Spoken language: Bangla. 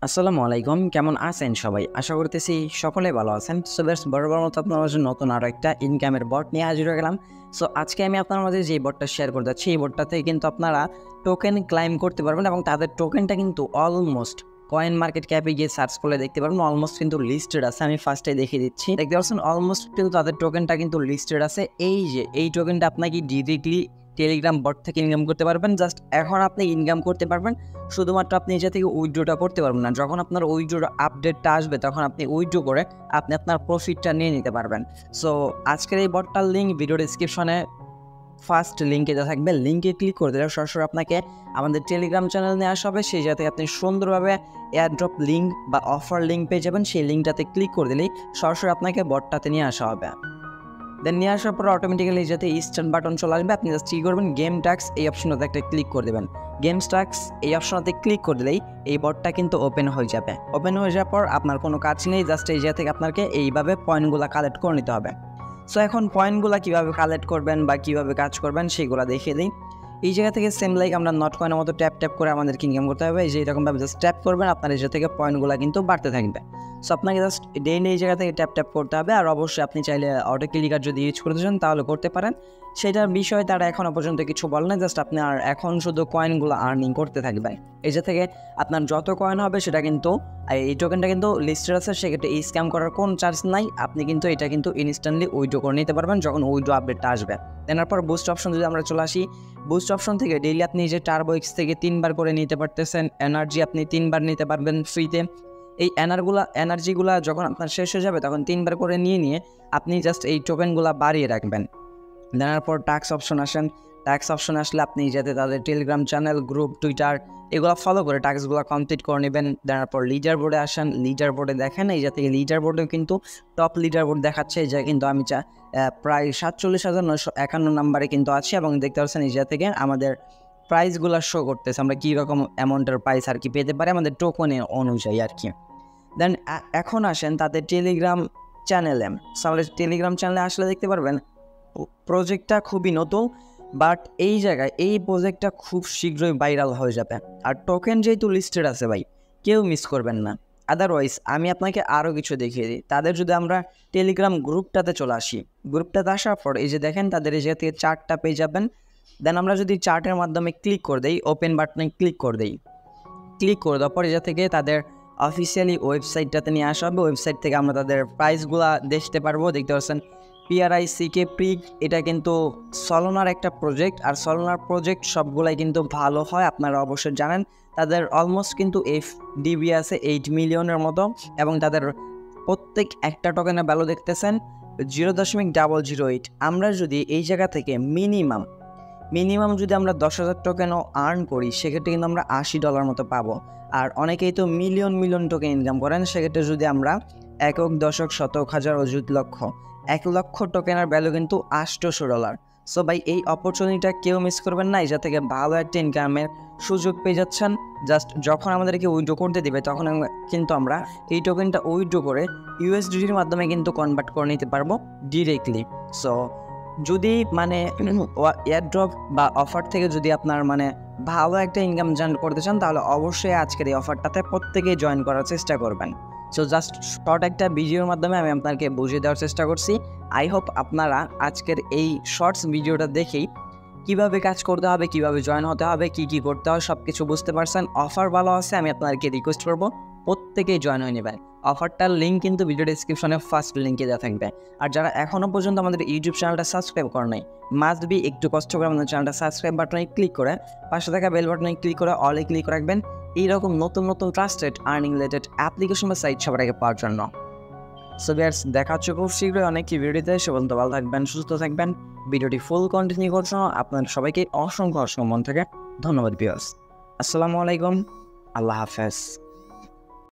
আসসালামু আলাইকুম, কেমন আছেন সবাই? আশা করতেছি সকলে ভালো আছেন। সো বেশ বরাবর মতো আপনার মাঝে নতুন আরও একটা ইনকামের বট নিয়ে হাজির হয়ে গেলাম। সো আজকে আমি আপনার মাঝে যে বটটা শেয়ার করতে যাচ্ছি, এই বটটা থেকে কিন্তু আপনারা টোকেন ক্লাইম করতে পারবেন এবং তাদের টোকেনটা কিন্তু অলমোস্ট কয়েন মার্কেট ক্যাপে গিয়ে সার্চ করলে দেখতে পারবেন অলমোস্ট কিন্তু লিস্টেড আছে। আমি ফার্স্টে দেখিয়ে দিচ্ছি, দেখতে পাচ্ছেন অলমোস্ট কিন্তু তাদের টোকেনটা কিন্তু লিস্টেড আছে। এই যে এই টোকেনটা আপনাকে ডিরেক্টলি টেলিগ্রাম বট থেকে ইনকাম করতে পারবেন। জাস্ট এখন আপনি ইনকাম করতে পারবেন, শুধুমাত্র আপনি নিজে থেকে উইথড্রটা করতে পারবেন না। যখন আপনার উইথড্রোর আপডেটটা আসবে তখন আপনি উইথড্রো করে আপনি আপনার প্রফিটটা নিয়ে নিতে পারবেন। সো আজকের এই বটটার লিঙ্ক ভিডিও ডিসক্রিপশনে ফার্স্ট লিঙ্কে যা থাকবে, লিঙ্কে ক্লিক করে দিলে সরাসরি আপনাকে আমাদের টেলিগ্রাম চ্যানেল নিয়ে আসা হবে। সেই জায়গাতে আপনি সুন্দরভাবে এয়ারড্রপ লিঙ্ক বা অফার লিঙ্ক পেয়ে যাবেন। সেই লিঙ্কটাতে ক্লিক করে দিলেই সরাসরি আপনাকে বটটাতে নিয়ে আসা হবে। দেন নিয়ে আসার পর অটোমেটিক্যালি যাতে স্টার্ট বাটন চলে আসবে, আপনি জাস্ট কী করবেন, গেম টাস্ক এই অপশনটাতে একটা ক্লিক করে দেবেন। গেমস টাস্ক এই অপশনটাতে ক্লিক করে দিলেই এই বটটা কিন্তু ওপেন হয়ে যাবে। ওপেন হয়ে যাওয়ার পর আপনার কোনো কাজ নেই, জাস্ট এই জায়গা থেকে আপনাকে এইভাবে পয়েন্টগুলো কালেক্ট করে নিতে হবে। সো এখন পয়েন্টগুলো কীভাবে কালেক্ট করবেন বা কীভাবে কাজ করবেন সেগুলো দেখিয়ে দিই। এই জায়গা থেকে সেম লাইক আমরা নট কয়েনের মতো ট্যাপ ট্যাপ করে আমাদেরকে ইনকাম করতে হবে। এই যে এরকমভাবে জাস্ট ট্যাপ করবেন, আপনার এই জায়গা থেকে পয়েন্টগুলো কিন্তু বাড়তে থাকবে। সো আপনাকে জাস্ট ডেইলি এই জায়গা থেকে ট্যাপ ট্যাপ করতে হবে। আর অবশ্যই আপনি চাইলে অটো ক্লিকার যদি ইউজ করতে চান তাহলে করতে পারেন, সেটার বিষয়ে তারা এখনও পর্যন্ত কিছু বলে না। জাস্ট আপনি আর এখন শুধু কয়েনগুলো আর্নিং করতে থাকবেন। এই যে থেকে আপনার যত কয়েন হবে সেটা কিন্তু এই টোকেনটা কিন্তু লিস্টেড আছে, সেক্ষেত্রে এই স্ক্যাম করার কোনো চার্জ নাই। আপনি কিন্তু এটা কিন্তু ইনস্ট্যান্টলি উইথড্র করে নিতে পারবেন যখন উইথড্র আপডেটটা আসবে। দেনার পর বুস্ট অপশন যদি আমরা চলে আসি, বুস্ট অপশন থেকে ডেইলি আপনি যে টার্বো এক্স থেকে 3বার করে নিতে পারতেছেন, এনার্জি আপনি 3বার নিতে পারবেন ফ্রিতে। এই এনার্জিগুলা যখন আপনার শেষ হয়ে যাবে তখন 3বার করে নিয়ে আপনি জাস্ট এই টোকেনগুলা বাড়িয়ে রাখবেন। দেনার পর টাস্ক অপশন আসেন, টাস্ক অপশন আসলে আপনি যাতে তাদের টেলিগ্রাম চ্যানেল, গ্রুপ, টুইটার এগুলো ফলো করে টাস্কগুলো কমপ্লিট করে নেবেন। দেনার পর লিডার বোর্ডে আসেন, লিডার বোর্ডে দেখেন এই যাতে লিডার বোর্ডেও কিন্তু টপ লিডার বোর্ড দেখাচ্ছে, যা কিন্তু আমি প্রায় 47,951 নাম্বারে কিন্তু আছে এবং দেখতে পাচ্ছেন এই জায়গা থেকে আমাদের প্রাইসগুলো শো করতেছে, আমরা কীরকম অ্যামাউন্টের প্রাইস আর কি পেতে পারি আমাদের টোকনের অনুযায়ী আর কি। দেন এখন আসেন তাদের টেলিগ্রাম চ্যানেলে। তাহলে টেলিগ্রাম চ্যানেলে আসলে দেখতে পারবেন প্রজেক্টটা খুবই নতুন, বাট এই জায়গায় এই প্রজেক্টটা খুব শীঘ্রই ভাইরাল হয়ে যাবে। আর টোকেন যেহেতু লিস্টেড আছে ভাই, কেউ মিস করবেন না। আদারওয়াইজ আমি আপনাকে আরও কিছু দেখিয়ে দিই। তাদের যদি আমরা টেলিগ্রাম গ্রুপটাতে চলে আসি, গ্রুপটাতে আসার পর এই যে দেখেন তাদের এই জায়গা থেকে চার্টটা পেয়ে যাবেন। দেন আমরা যদি চার্টের মাধ্যমে ক্লিক করে দিই, ওপেন বাটনে ক্লিক করে দিই, ক্লিক করে দেওয়ার পর এটা থেকে তাদের অফিসিয়ালি ওয়েবসাইটটাতে নিয়ে আসা হবে। ওয়েবসাইট থেকে আমরা তাদের প্রাইসগুলো দেখতে পারবো। দেখতে পাচ্ছেন PRICK প্রিক, এটা কিন্তু সলোনার একটা প্রজেক্ট, আর সলোনার প্রজেক্ট সবগুলাই কিন্তু ভালো হয়, আপনারা অবশ্যই জানেন। তাদের অলমোস্ট কিন্তু FDB আছে 8 মিলিয়নের মতো এবং তাদের প্রত্যেক একটা টোকেনের ভ্যালু দেখতেছেন 0.008। আমরা যদি এই জায়গা থেকে মিনিমাম যদি আমরা 10,000 টোকেনও আর্ন করি সেক্ষেত্রে কিন্তু আমরা $80 মতো পাবো। আর অনেকেই তো মিলিয়ন টোকেন ইনকাম করেন, সেক্ষেত্রে যদি আমরা একক, দশক, শতক, হাজার, অযুত, লক্ষ, 1 লক্ষ টোকেনের ভ্যালু কিন্তু $800। সো ভাই এই অপরচুনিটিটা কেউ মিস করবেন না। এটা থেকে ভালো একটা ইনকামের সুযোগ পেয়ে যাচ্ছেন। জাস্ট যখন আমাদেরকে উইথড্র করতে দিবে তখন কিন্তু আমরা এই টোকেনটা উইথড্র করে USDTর মাধ্যমে কিন্তু কনভার্ট করে নিতে পারবো ডিরেক্টলি। সো যদি মানে এয়ারড্রপ বা অফার থেকে যদি আপনার মানে ভালো একটা ইনকাম জেনারেট করতে চান তাহলে অবশ্যই আজকের এই অফারটাতে প্রত্যেকেই জয়েন করার চেষ্টা করবেন। সো জাস্ট শর্ট একটা ভিডিওর মাধ্যমে আমি আপনাকে বুঝিয়ে দেওয়ার চেষ্টা করছি। আই হোপ আপনারা আজকের এই শর্টস ভিডিওটা দেখেই কীভাবে কাজ করতে হবে, কীভাবে জয়েন হতে হবে, কী করতে হবে সব কিছু বুঝতে পারছেন। অফার ভালো আছে, আমি আপনাদেরকে রিকোয়েস্ট করবো প্রত্যেকেই জয়েন হয়ে নেবেন। অফারটার লিঙ্ক কিন্তু ভিডিও ডিসক্রিপশনে ফার্স্ট লিঙ্কে দেওয়া থাকবে। আর যারা এখনও পর্যন্ত আমাদের ইউটিউব চ্যানেলটা সাবস্ক্রাইব করে নাই, মাস্ট বি একটু কষ্ট করে আমাদের চ্যানেলটা সাবস্ক্রাইব বাটনে ক্লিক করে পাশে থাকা বেল বাটনে ক্লিক করে অলে ক্লিক রাখবেন এইরকম নতুন ট্রাস্টেড আর্নিং রিলেটেড অ্যাপ্লিকেশন বা সাইট সবার আগে পাওয়ার জন্য। সো ভিউয়ার্স, দেখা হচ্ছে খুব শীঘ্রই অনেকটি ভিডিওতে। সে পর্যন্ত ভালো থাকবেন, সুস্থ থাকবেন। ভিডিওটি ফুল কন্টিনিউ করছো, আপনাদের সবাইকে অসংখ্য মন থেকে ধন্যবাদ ভিউয়ার্স। আসসালামু আলাইকুম, আল্লাহ হাফেজ।